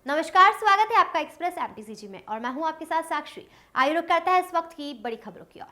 नमस्कार, स्वागत है आपका एक्सप्रेस एमपीसीजी में और मैं हूं आपके साथ साक्षी। आइए रुक करता है इस वक्त की बड़ी खबरों की ओर।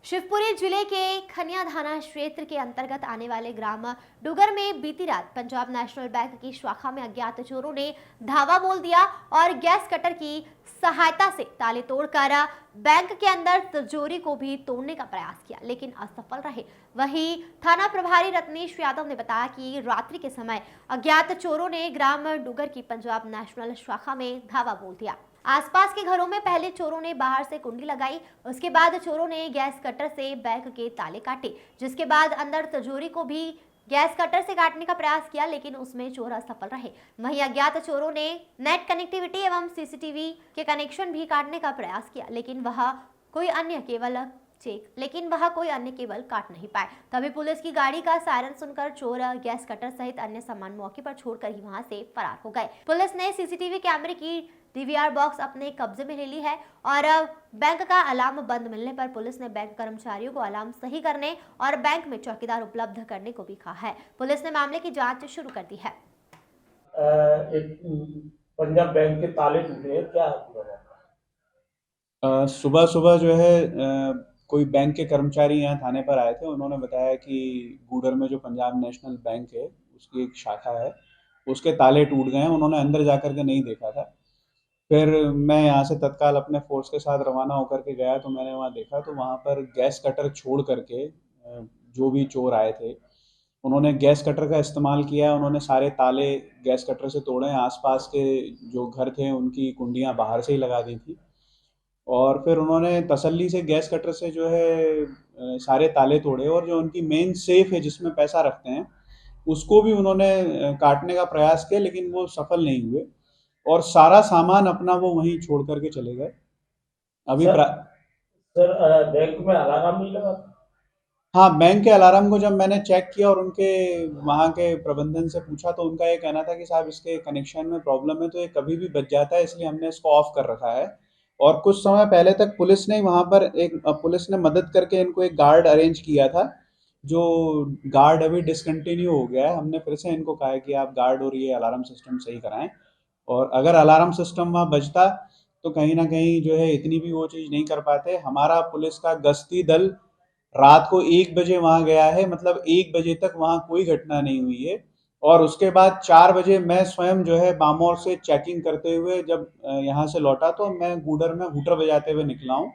शिवपुरी जिले के खनिया थाना क्षेत्र के अंतर्गत आने वाले ग्राम डुगर में बीती रात पंजाब नेशनल बैंक की शाखा में अज्ञात चोरों ने धावा बोल दिया और गैस कटर की सहायता से ताले तोड़कर बैंक के अंदर तिजोरी को भी तोड़ने का प्रयास किया, लेकिन असफल रहे। वहीं थाना प्रभारी रत्नेश यादव ने बताया कि रात्रि के समय अज्ञात चोरों ने ग्राम डुगर की पंजाब नेशनल शाखा में धावा बोल दिया। आसपास के घरों में पहले चोरों ने बाहर से कुंडी लगाई, उसके बाद चोरों ने गैस कटर से बैंक के ताले काटे, जिसके बाद अंदर तिजोरी को भी गैस कटर से काटने का प्रयास किया, लेकिन उसमें चोर असफल रहे। वहीं अज्ञात चोरों ने नेट कनेक्टिविटी एवं सीसीटीवी के कनेक्शन भी काटने का प्रयास किया, लेकिन वह कोई अन्य केबल काट नहीं पाए। तभी पुलिस की गाड़ी का सायरन सुनकर चोर गैस कटर सहित अन्य सामान मौके पर छोड़कर ही वहां से फरार हो गए। पुलिस ने सीसीटीवी कैमरे की डीवीआर बॉक्स अपने कब्जे में ले ली है और बैंक का अलार्म बंद मिलने पर पुलिस ने बैंक कर्मचारियों को अलार्म सही करने और बैंक में चौकीदार उपलब्ध करने को भी कहा है। पुलिस ने मामले की जांच शुरू कर दी है। एक पंजाब बैंक के ताले टूटे हैं, क्या सुबह सुबह जो है कोई बैंक के कर्मचारी यहाँ थाने पर आए थे। उन्होंने बताया कि गूडर में जो पंजाब नेशनल बैंक है उसकी एक शाखा है, उसके ताले टूट गए हैं। उन्होंने अंदर जा कर के नहीं देखा था। फिर मैं यहाँ से तत्काल अपने फोर्स के साथ रवाना होकर के गया तो मैंने वहाँ देखा तो वहाँ पर गैस कटर छोड़ करके जो भी चोर आए थे उन्होंने गैस कटर का इस्तेमाल किया है। उन्होंने सारे ताले गैस कटर से तोड़े हैं। आसपास के जो घर थे उनकी कुंडियाँ बाहर से ही लगा दी थी और फिर उन्होंने तसल्ली से गैस कटर से जो है सारे ताले तोड़े और जो उनकी मेन सेफ है जिसमें पैसा रखते हैं उसको भी उन्होंने काटने का प्रयास किया, लेकिन वो सफल नहीं हुए और सारा सामान अपना वो वहीं छोड़ करके चले गए। अभी सर बैंक में अलार्म नहीं लगा? हाँ, बैंक के अलार्म को जब मैंने चेक किया और उनके वहाँ के प्रबंधन से पूछा तो उनका ये कहना था कि साहब इसके कनेक्शन में प्रॉब्लम है तो ये कभी भी बच जाता है, इसलिए हमने इसको ऑफ कर रखा है। और कुछ समय पहले तक पुलिस ने वहाँ पर पुलिस ने मदद करके इनको एक गार्ड अरेंज किया था, जो गार्ड अभी डिसकंटिन्यू हो गया है। हमने फिर से इनको कहा है कि आप गार्ड और ये अलार्म सिस्टम सही कराएं और अगर अलार्म सिस्टम वहाँ बजता तो कहीं ना कहीं जो है इतनी भी वो चीज़ नहीं कर पाते। हमारा पुलिस का गश्ती दल रात को 1 बजे वहाँ गया है, मतलब 1 बजे तक वहाँ कोई घटना नहीं हुई है और उसके बाद 4 बजे मैं स्वयं जो है बामौर से चेकिंग करते हुए जब यहाँ से लौटा तो मैं गूडर में हूटर बजाते हुए निकला हूँ।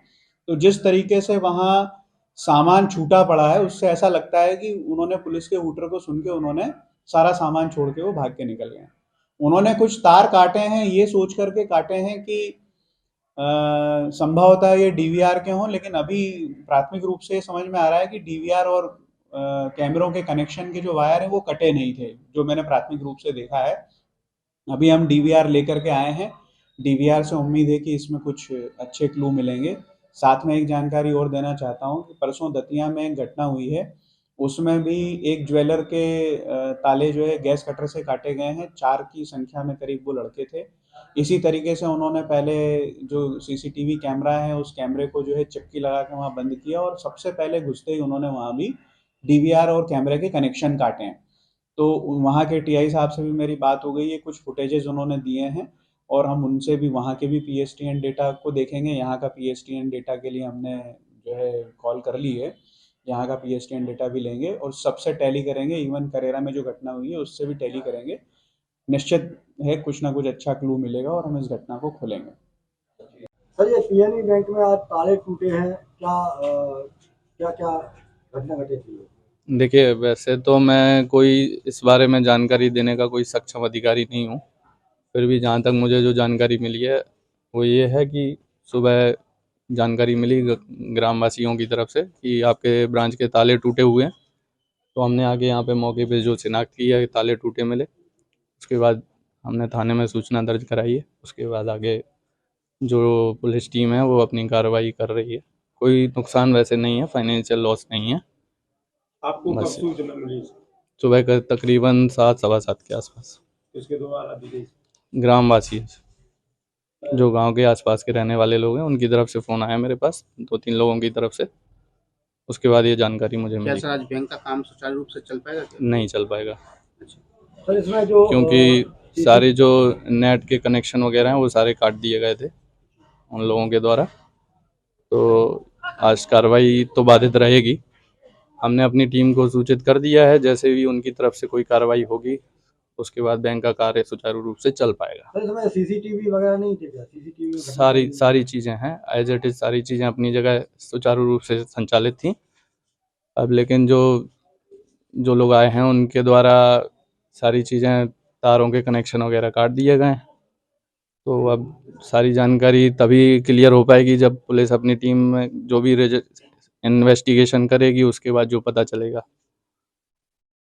तो जिस तरीके से वहाँ सामान छूटा पड़ा है उससे ऐसा लगता है कि उन्होंने पुलिस के हूटर को सुन के उन्होंने सारा सामान छोड़ के वो भाग के निकल गए। उन्होंने कुछ तार काटे हैं, ये सोच करके काटे हैं कि संभवतः ये डीवीआर के हों, लेकिन अभी प्राथमिक रूप से समझ में आ रहा है कि डीवीआर और कैमरों के कनेक्शन के जो वायर हैं वो कटे नहीं थे, जो मैंने प्राथमिक रूप से देखा है। अभी हम डीवीआर लेकर के आए हैं। डीवीआर से उम्मीद है कि इसमें कुछ अच्छे क्लू मिलेंगे। साथ में एक जानकारी और देना चाहता हूँ कि परसों दतिया में एक घटना हुई है, उसमें भी एक ज्वेलर के ताले जो है गैस कटर से काटे गए हैं। 4 की संख्या में करीब वो लड़के थे। इसी तरीके से उन्होंने पहले जो सीसीटीवी कैमरा है उस कैमरे को जो है चक्की लगा के वहाँ बंद किया और सबसे पहले घुसते ही उन्होंने वहाँ भी डीवीआर और कैमरे के कनेक्शन काटे हैं। तो वहाँ के टीआई साहब से भी मेरी बात हो गई है, कुछ फुटेजेस उन्होंने दिए हैं और हम उनसे भी वहाँ के भी पीएसटीएन डेटा को देखेंगे। यहाँ का पीएसटीएन डेटा के लिए हमने जो है कॉल कर ली है, यहाँ का पीएसटीएन डेटा भी लेंगे और सबसे टैली करेंगे। इवन करेरा में जो घटना हुई है उससे भी टैली करेंगे। निश्चित है कुछ ना कुछ अच्छा क्लू मिलेगा और हम इस घटना को खोलेंगे। सर, ये पीएनबी बैंक में आज ताले टूटे हैं, क्या क्या घटना घटी थी? देखिए, वैसे तो मैं कोई इस बारे में जानकारी देने का कोई सक्षम अधिकारी नहीं हूँ, फिर भी जहाँ तक मुझे जो जानकारी मिली है वो ये है कि सुबह जानकारी मिली ग्रामवासियों की तरफ से कि आपके ब्रांच के ताले टूटे हुए हैं। तो हमने आके यहाँ पे मौके पे जो शिनाख्त की है ताले टूटे मिले, उसके बाद हमने थाने में सूचना दर्ज कराई है। उसके बाद आगे जो पुलिस टीम है वो अपनी कार्रवाई कर रही है। कोई नुकसान वैसे नहीं है, फाइनेंशियल लॉस नहीं है। आपको कब सूचना मिली? सुबह का तकरीबन 7 सवा 7 के आसपास। इसके द्वारा दी गई ग्रामवासी जो गांव के आसपास के रहने वाले लोग हैं उनकी तरफ से फ़ोन आया मेरे पास 2-3 लोगों की तरफ से। उसके बाद ये जानकारी मुझे मिली। आज बैंक का काम सुचारू रूप से चल पाएगा? नहीं चल पाएगा सर, इसमें जो क्योंकि सारे जो नेट के कनेक्शन वगैरह हैं वो सारे काट दिए गए थे उन लोगों के द्वारा। तो आज कार्रवाई तो बाधित रहेगी। हमने अपनी टीम को सूचित कर दिया है, जैसे भी उनकी तरफ से कोई कार्रवाई होगी उसके बाद बैंक का कार्य सुचारू रूप से चल पाएगा। सर इसमें सीसीटीवी वगैरह नहीं थे क्या? सीसीटीवी सारी चीज़ें हैं एज इट इज़, सारी चीज़ें अपनी जगह सुचारू रूप से संचालित थी। अब लेकिन जो लोग आए हैं उनके द्वारा सारी चीज़ें, तारों के कनेक्शन वगैरह काट दिए गए हैं। तो अब सारी जानकारी तभी क्लियर हो पाएगी जब पुलिस अपनी टीम में जो भी इन्वेस्टिगेशन करेगी, उसके बाद जो पता चलेगा।